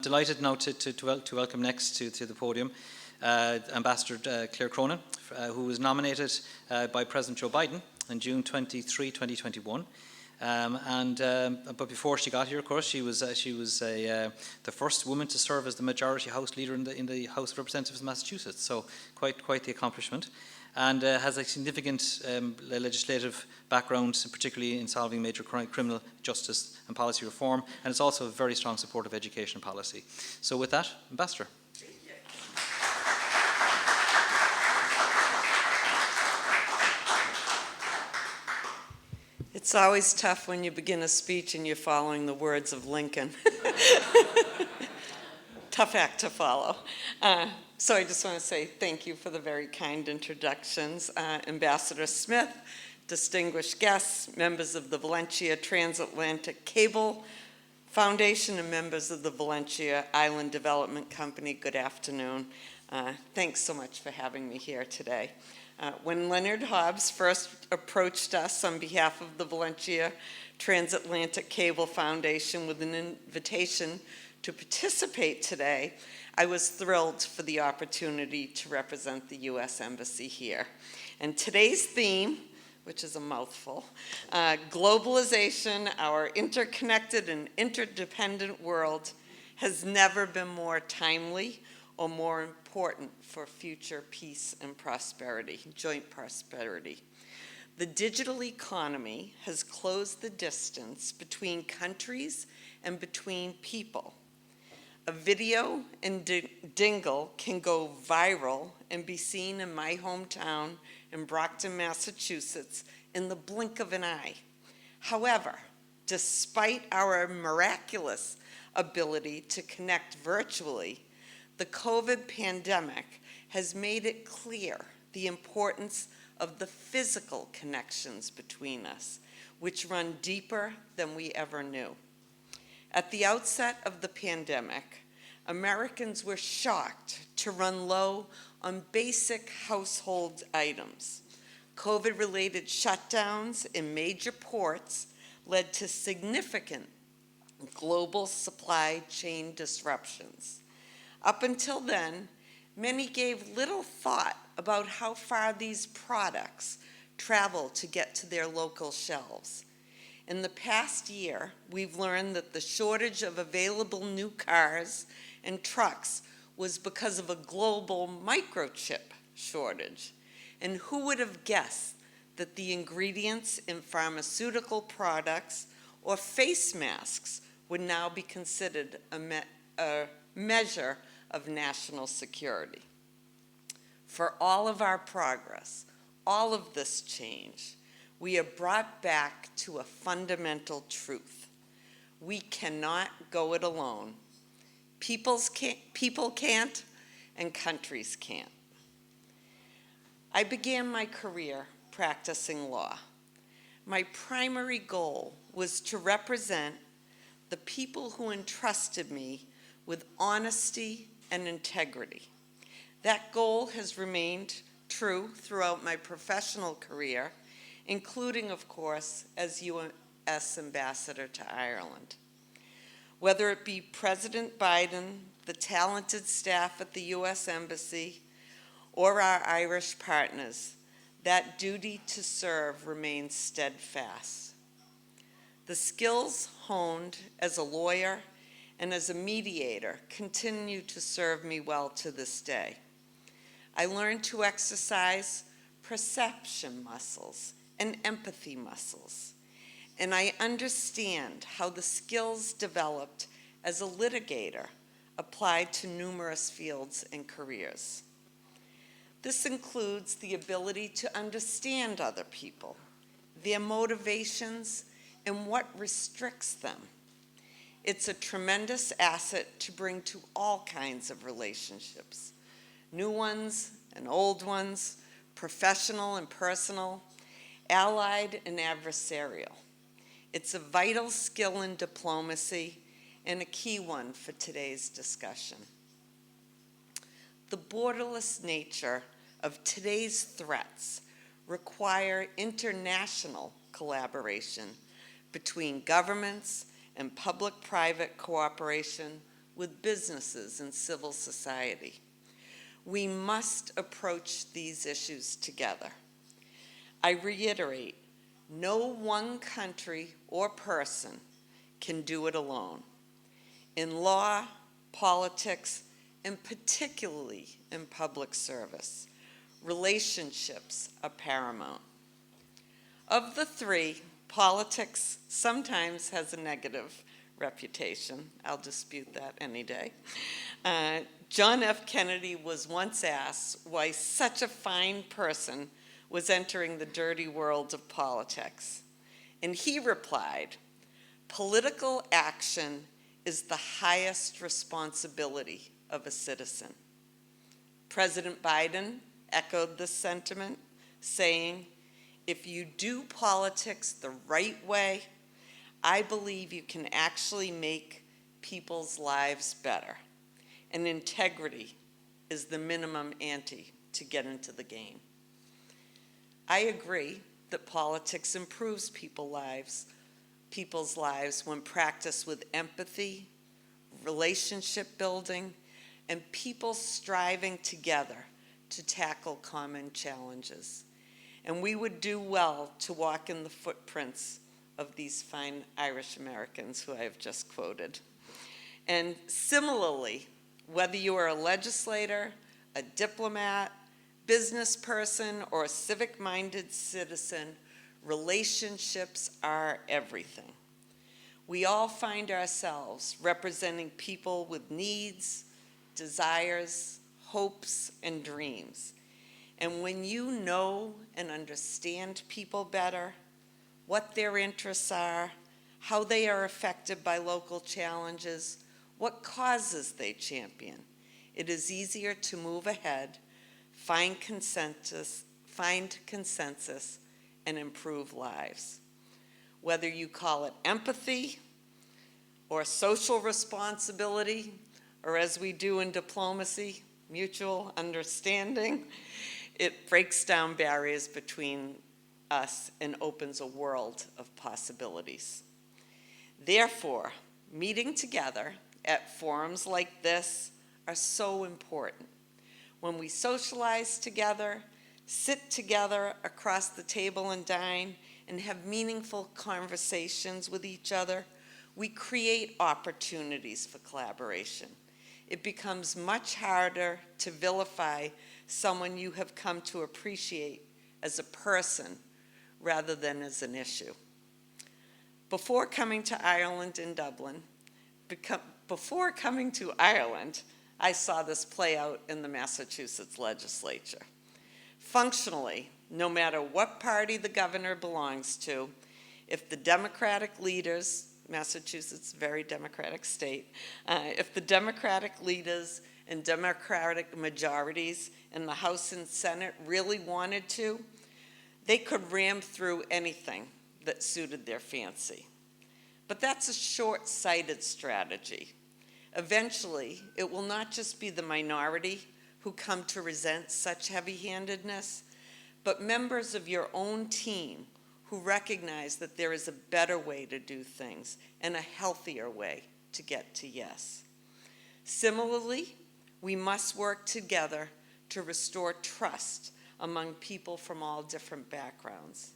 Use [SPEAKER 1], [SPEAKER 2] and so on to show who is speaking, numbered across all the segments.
[SPEAKER 1] Delighted now to welcome next to the podium Ambassador Claire Cronin, who was nominated by President Joe Biden in June 23, 2021. But before she got here, of course, she was the first woman to serve as the majority House leader in the House of Representatives of Massachusetts. So quite the accomplishment, and has a significant legislative background, particularly in solving major criminal justice and policy reform, and it's also a very strong support of education policy. So with that, Ambassador.
[SPEAKER 2] It's always tough when you begin a speech and you're following the words of Lincoln. Tough act to follow. So I just want to say thank you for the very kind introductions. Ambassador Smith, distinguished guests, members of the Valentia Transatlantic Cable Foundation, and members of the Valentia Island Development Company, good afternoon. Thanks so much for having me here today. When Leonard Hobbs first approached us on behalf of the Valentia Transatlantic Cable Foundation with an invitation to participate today, I was thrilled for the opportunity to represent the U.S. Embassy here. And today's theme, which is a mouthful, globalization, our interconnected and interdependent world, has never been more timely or more important for future peace and prosperity, joint prosperity. The digital economy has closed the distance between countries and between people. A video in Dingle can go viral and be seen in my hometown in Brockton, Massachusetts in the blink of an eye. However, despite our miraculous ability to connect virtually, the COVID pandemic has made it clear the importance of the physical connections between us, which run deeper than we ever knew. At the outset of the pandemic, Americans were shocked to run low on basic household items. COVID-related shutdowns in major ports led to significant global supply chain disruptions. Up until then, many gave little thought about how far these products travel to get to their local shelves. In the past year, we've learned that the shortage of available new cars and trucks was because of a global microchip shortage. And who would have guessed that the ingredients in pharmaceutical products or face masks would now be considered a measure of national security? For all of our progress, all of this change, we are brought back to a fundamental truth. We cannot go it alone. People can't, and countries can't. I began my career practicing law. My primary goal was to represent the people who entrusted me with honesty and integrity. That goal has remained true throughout my professional career, including, of course, as U.S. Ambassador to Ireland. Whether it be President Biden, the talented staff at the U.S. Embassy, or our Irish partners, that duty to serve remains steadfast. The skills honed as a lawyer and as a mediator continue to serve me well to this day. I learned to exercise perception muscles and empathy muscles, and I understand how the skills developed as a litigator applied to numerous fields and careers. This includes the ability to understand other people, their motivations, and what restricts them. It's a tremendous asset to bring to all kinds of relationships, new ones and old ones, professional and personal, allied and adversarial. It's a vital skill in diplomacy and a key one for today's discussion. The borderless nature of today's threats require international collaboration between governments and public-private cooperation with businesses and civil society. We must approach these issues together. I reiterate, no one country or person can do it alone. In law, politics, and particularly in public service, relationships are paramount. Of the three, politics sometimes has a negative reputation. I'll dispute that any day. John F. Kennedy was once asked why such a fine person was entering the dirty world of politics. And he replied, "Political action is the highest responsibility of a citizen." President Biden echoed this sentiment, saying, "If you do politics the right way, I believe you can actually make people's lives better. And integrity is the minimum ante to get into the game." I agree that politics improves people's lives when practiced with empathy, relationship building, and people striving together to tackle common challenges. And we would do well to walk in the footprints of these fine Irish Americans who I have just quoted. And similarly, whether you are a legislator, a diplomat, business person, or a civic-minded citizen, relationships are everything. We all find ourselves representing people with needs, desires, hopes, and dreams. And when you know and understand people better, what their interests are, how they are affected by local challenges, what causes they champion, it is easier to move ahead, find consensus, and improve lives. Whether you call it empathy or social responsibility, or as we do in diplomacy, mutual understanding, it breaks down barriers between us and opens a world of possibilities. Therefore, meeting together at forums like this are so important. When we socialize together, sit together across the table and dine, and have meaningful conversations with each other, we create opportunities for collaboration. It becomes much harder to vilify someone you have come to appreciate as a person rather than as an issue. Before coming to Ireland in Dublin, I saw this play out in the Massachusetts legislature. Functionally, no matter what party the governor belongs to, if the Democratic leaders, Massachusetts, very Democratic state, if the Democratic leaders and Democratic majorities in the House and Senate really wanted to, they could ram through anything that suited their fancy. But that's a short-sighted strategy. Eventually, it will not just be the minority who come to resent such heavy-handedness, but members of your own team who recognize that there is a better way to do things and a healthier way to get to yes. Similarly, we must work together to restore trust among people from all different backgrounds.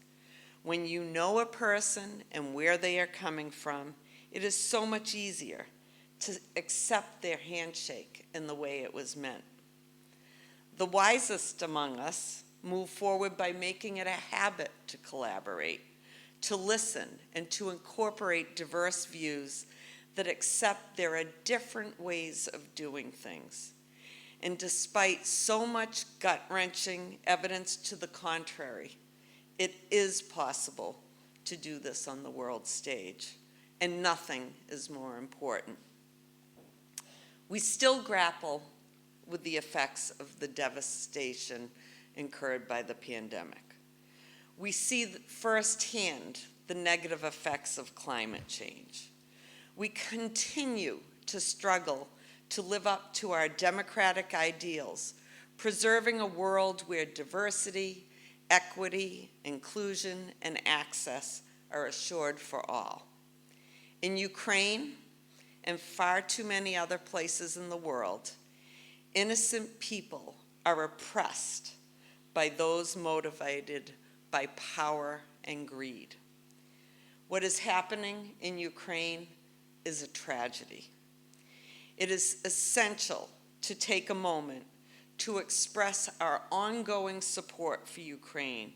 [SPEAKER 2] When you know a person and where they are coming from, it is so much easier to accept their handshake in the way it was meant. The wisest among us move forward by making it a habit to collaborate, to listen, and to incorporate diverse views that accept there are different ways of doing things. And despite so much gut-wrenching evidence to the contrary, it is possible to do this on the world stage, and nothing is more important. We still grapple with the effects of the devastation incurred by the pandemic. We see firsthand the negative effects of climate change. We continue to struggle to live up to our democratic ideals, preserving a world where diversity, equity, inclusion, and access are assured for all. In Ukraine, and far too many other places in the world, innocent people are oppressed by those motivated by power and greed. What is happening in Ukraine is a tragedy. It is essential to take a moment to express our ongoing support for Ukraine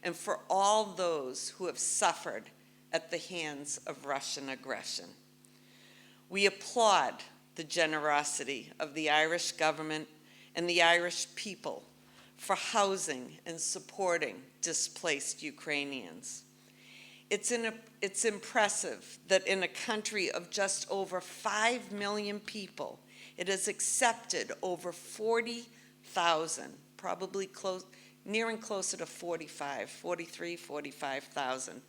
[SPEAKER 2] and for all those who have suffered at the hands of Russian aggression. We applaud the generosity of the Irish government and the Irish people for housing and supporting displaced Ukrainians. It's impressive that in a country of just over 5 million people, it has accepted over 40,000, probably nearing closer to 45,000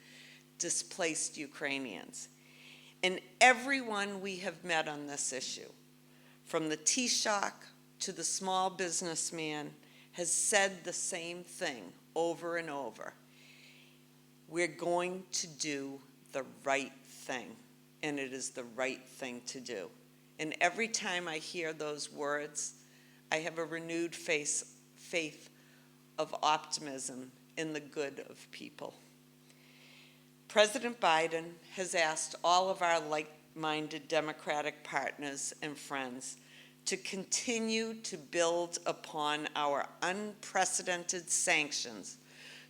[SPEAKER 2] displaced Ukrainians. And everyone we have met on this issue, from the Taoiseach to the small businessman, has said the same thing over and over. We're going to do the right thing, and it is the right thing to do. And every time I hear those words, I have a renewed faith of optimism in the good of people. President Biden has asked all of our like-minded Democratic partners and friends to continue to build upon our unprecedented sanctions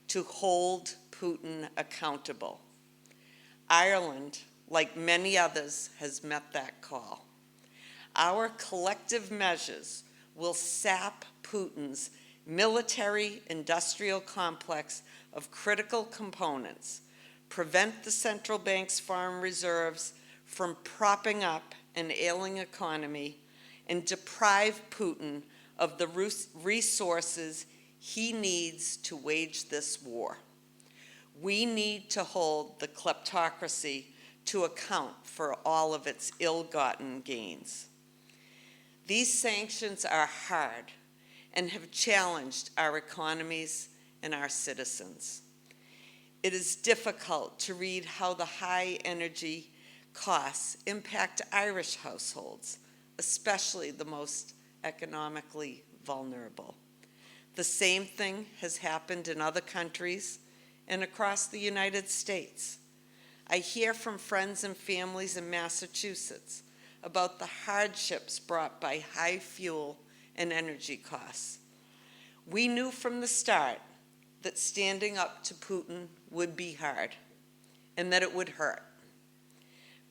[SPEAKER 2] to hold Putin accountable. Ireland, like many others, has met that call. Our collective measures will sap Putin's military-industrial complex of critical components, prevent the central bank's foreign reserves from propping up an ailing economy, and deprive Putin of the resources he needs to wage this war. We need to hold the kleptocracy to account for all of its ill-gotten gains. These sanctions are hard and have challenged our economies and our citizens. It is difficult to read how the high energy costs impact Irish households, especially the most economically vulnerable. The same thing has happened in other countries and across the United States. I hear from friends and families in Massachusetts about the hardships brought by high fuel and energy costs. We knew from the start that standing up to Putin would be hard and that it would hurt.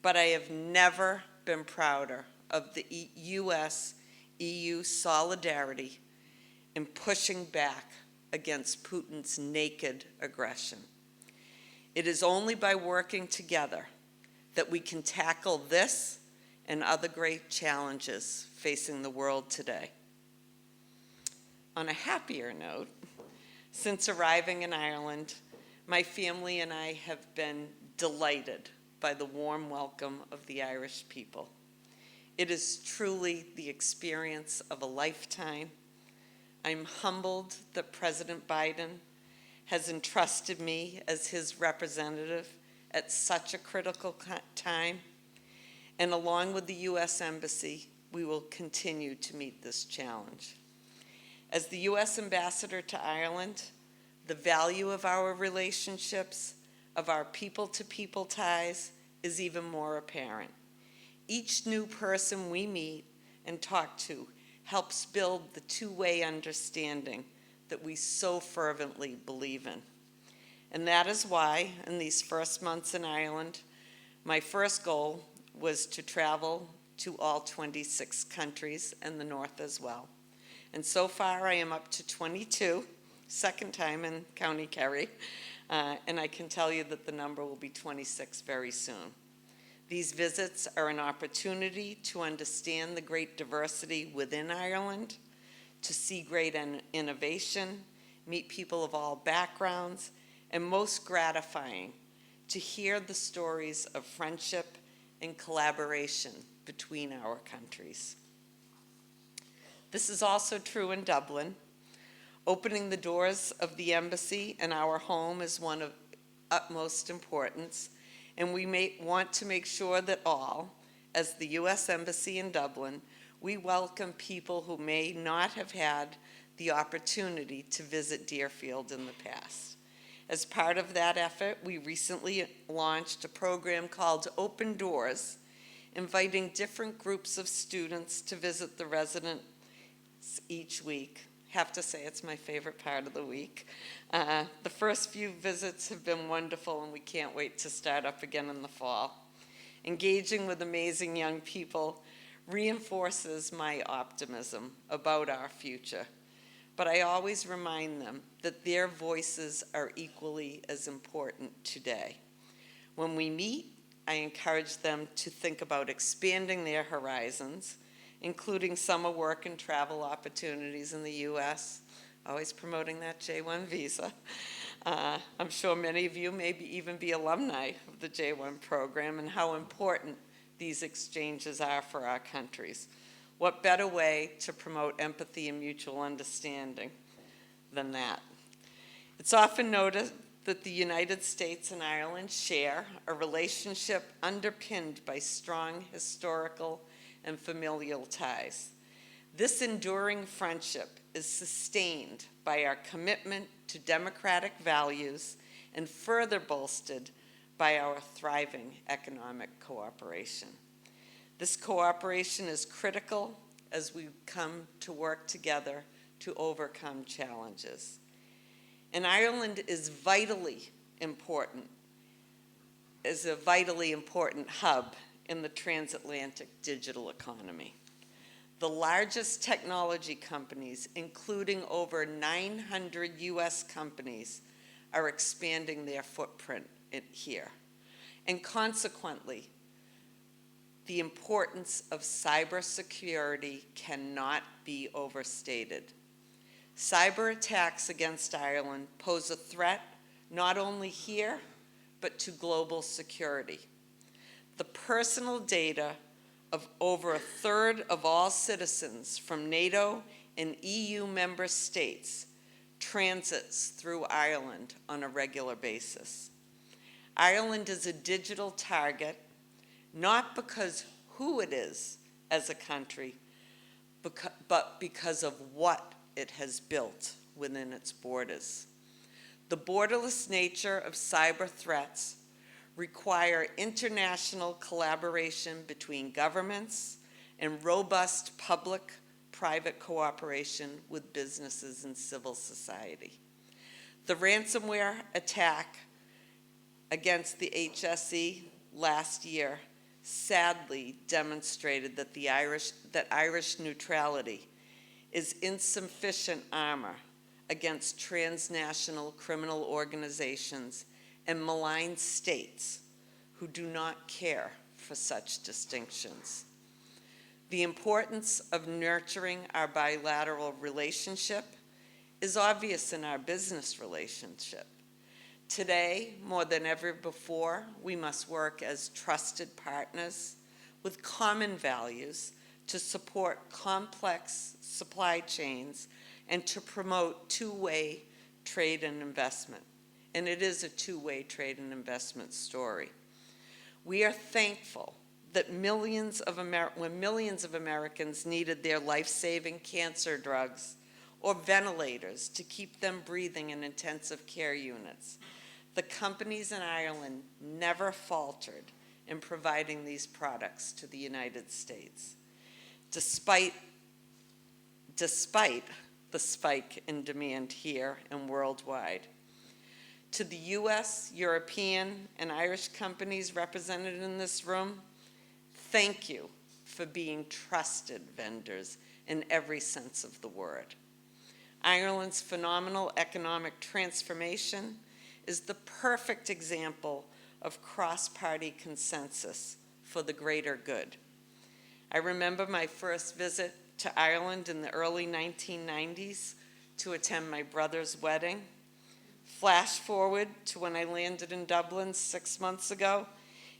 [SPEAKER 2] But I have never been prouder of the US-EU solidarity in pushing back against Putin's naked aggression. It is only by working together that we can tackle this and other great challenges facing the world today. On a happier note, since arriving in Ireland, my family and I have been delighted by the warm welcome of the Irish people. It is truly the experience of a lifetime. I'm humbled that President Biden has entrusted me as his representative at such a critical time. And along with the U.S. Embassy, we will continue to meet this challenge. As the U.S. Ambassador to Ireland, the value of our relationships, of our people-to-people ties, is even more apparent. Each new person we meet and talk to helps build the two-way understanding that we so fervently believe in. And that is why, in these first months in Ireland, my first goal was to travel to all 26 countries and the North as well. And so far, I am up to 22, second time in County Kerry, and I can tell you that the number will be 26 very soon. These visits are an opportunity to understand the great diversity within Ireland, to see great innovation, meet people of all backgrounds, and most gratifying, to hear the stories of friendship and collaboration between our countries. This is also true in Dublin. Opening the doors of the embassy and our home is one of utmost importance, and we want to make sure that all, as the U.S. Embassy in Dublin, we welcome people who may not have had the opportunity to visit Deerfield in the past. As part of that effort, we recently launched a program called Open Doors, inviting different groups of students to visit the residence each week. Have to say it's my favorite part of the week. The first few visits have been wonderful, and we can't wait to start up again in the fall. Engaging with amazing young people reinforces my optimism about our future, but I always remind them that their voices are equally as important today. When we meet, I encourage them to think about expanding their horizons, including summer work and travel opportunities in the U.S., always promoting that J-1 visa. I'm sure many of you may even be alumni of the J-1 program and how important these exchanges are for our countries. What better way to promote empathy and mutual understanding than that? It's often noted that the United States and Ireland share a relationship underpinned by strong historical and familial ties. This enduring friendship is sustained by our commitment to democratic values and further bolstered by our thriving economic cooperation. This cooperation is critical as we come to work together to overcome challenges. And Ireland is a vitally important hub in the transatlantic digital economy. The largest technology companies, including over 900 US companies, are expanding their footprint here. And consequently, the importance of cybersecurity cannot be overstated. Cyber attacks against Ireland pose a threat not only here, but to global security. The personal data of over a third of all citizens from NATO and EU member states transits through Ireland on a regular basis. Ireland is a digital target, not because who it is as a country, but because of what it has built within its borders. The borderless nature of cyber threats require international collaboration between governments and robust public-private cooperation with businesses and civil society. The ransomware attack against the HSE last year sadly demonstrated that Irish neutrality is insufficient armor against transnational criminal organizations and malign states who do not care for such distinctions. The importance of nurturing our bilateral relationship is obvious in our business relationship. Today, more than ever before, we must work as trusted partners with common values to support complex supply chains and to promote two-way trade and investment. And it is a two-way trade and investment story. We are thankful that when millions of Americans needed their life-saving cancer drugs or ventilators to keep them breathing in intensive care units, the companies in Ireland never faltered in providing these products to the United States, despite the spike in demand here and worldwide. To the US, European, and Irish companies represented in this room, thank you for being trusted vendors in every sense of the word. Ireland's phenomenal economic transformation is the perfect example of cross-party consensus for the greater good. I remember my first visit to Ireland in the early 1990s to attend my brother's wedding. Flash forward to when I landed in Dublin 6 months ago,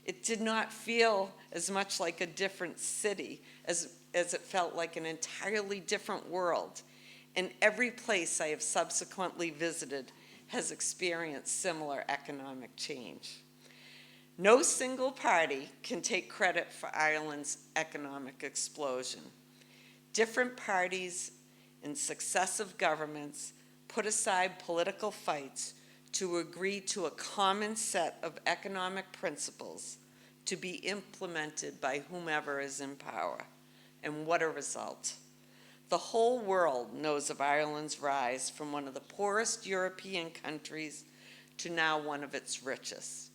[SPEAKER 2] it did not feel as much like a different city as it felt like an entirely different world. And every place I have subsequently visited has experienced similar economic change. No single party can take credit for Ireland's economic explosion. Different parties in successive governments put aside political fights to agree to a common set of economic principles to be implemented by whomever is in power. And what a result. The whole world knows of Ireland's rise from one of the poorest European countries to now one of its richest.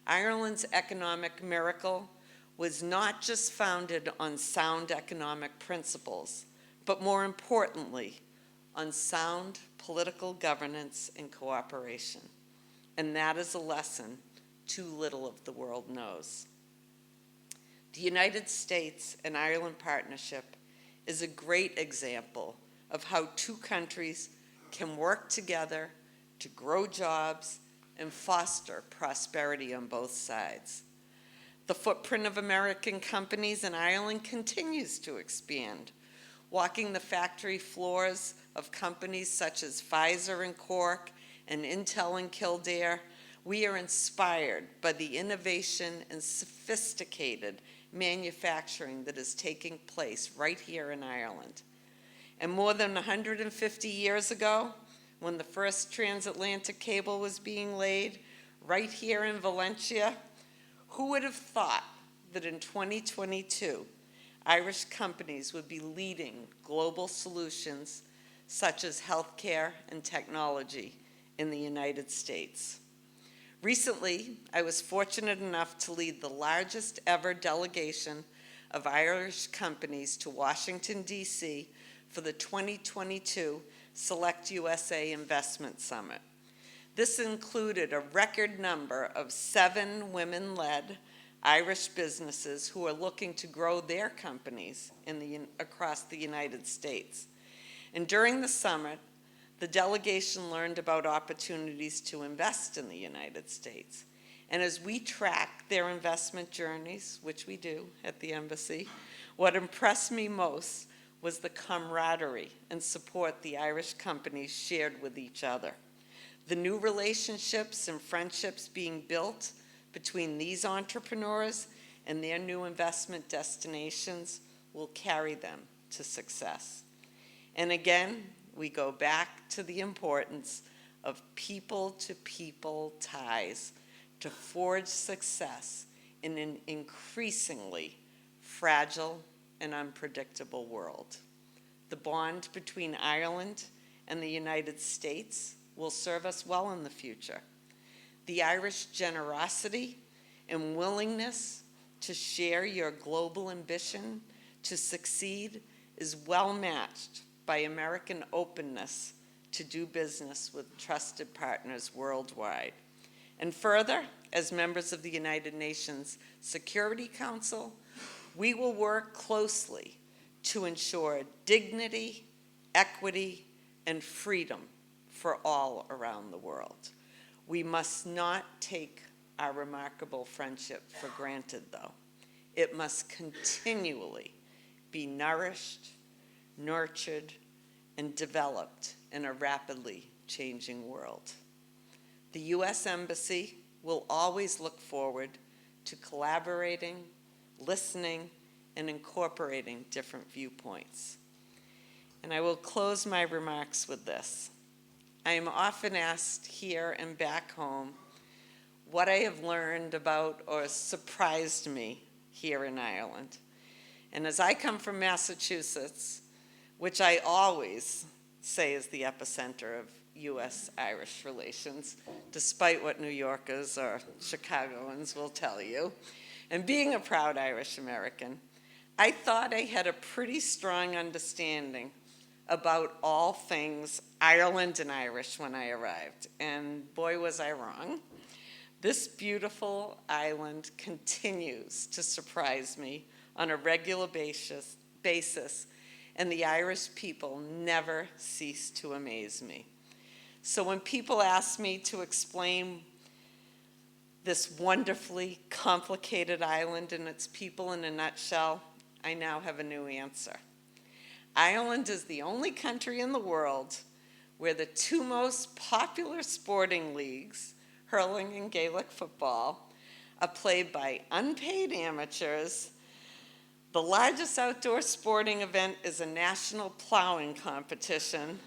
[SPEAKER 2] Ireland's economic miracle was not just founded on sound economic principles, but more importantly, on sound political governance and cooperation. And that is a lesson too little of the world knows. The United States and Ireland partnership is a great example of how two countries can work together to grow jobs and foster prosperity on both sides. The footprint of American companies in Ireland continues to expand. Walking the factory floors of companies such as Pfizer in Cork and Intel in Kildare, we are inspired by the innovation and sophisticated manufacturing that is taking place right here in Ireland. And more than 150 years ago, when the first transatlantic cable was being laid right here in Valentia, who would have thought that in 2022, Irish companies would be leading global solutions such as healthcare and technology in the United States? Recently, I was fortunate enough to lead the largest ever delegation of Irish companies to Washington, D.C. for the 2022 Select USA Investment Summit. This included a record number of 7 women-led Irish businesses who are looking to grow their companies across the United States. And during the summit, the delegation learned about opportunities to invest in the United States. And as we track their investment journeys, which we do at the embassy, what impressed me most was the camaraderie and support the Irish companies shared with each other. The new relationships and friendships being built between these entrepreneurs and their new investment destinations will carry them to success. And again, we go back to the importance of people-to-people ties to forge success in an increasingly fragile and unpredictable world. The bond between Ireland and the United States will serve us well in the future. The Irish generosity and willingness to share your global ambition to succeed is well matched by American openness to do business with trusted partners worldwide. And further, as members of the United Nations Security Council, we will work closely to ensure dignity, equity, and freedom for all around the world. We must not take our remarkable friendship for granted, though. It must continually be nourished, nurtured, and developed in a rapidly changing world. The U.S. Embassy will always look forward to collaborating, listening, and incorporating different viewpoints. And I will close my remarks with this. I am often asked here and back home what I have learned about or surprised me here in Ireland. And as I come from Massachusetts, which I always say is the epicenter of U.S.-Irish relations, despite what New Yorkers or Chicagoans will tell you, and being a proud Irish American, I thought I had a pretty strong understanding about all things Ireland and Irish when I arrived, and boy was I wrong. This beautiful island continues to surprise me on a regular basis, and the Irish people never cease to amaze me. So when people ask me to explain this wonderfully complicated island and its people in a nutshell, I now have a new answer. Ireland is the only country in the world where the 2 most popular sporting leagues, hurling and Gaelic football, are played by unpaid amateurs. The largest outdoor sporting event is a national plowing competition.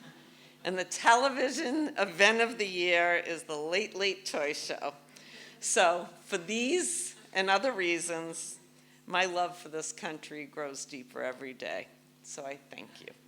[SPEAKER 2] And the television event of the year is the Late Late Toy Show. So for these and other reasons, my love for this country grows deeper every day. So I thank you.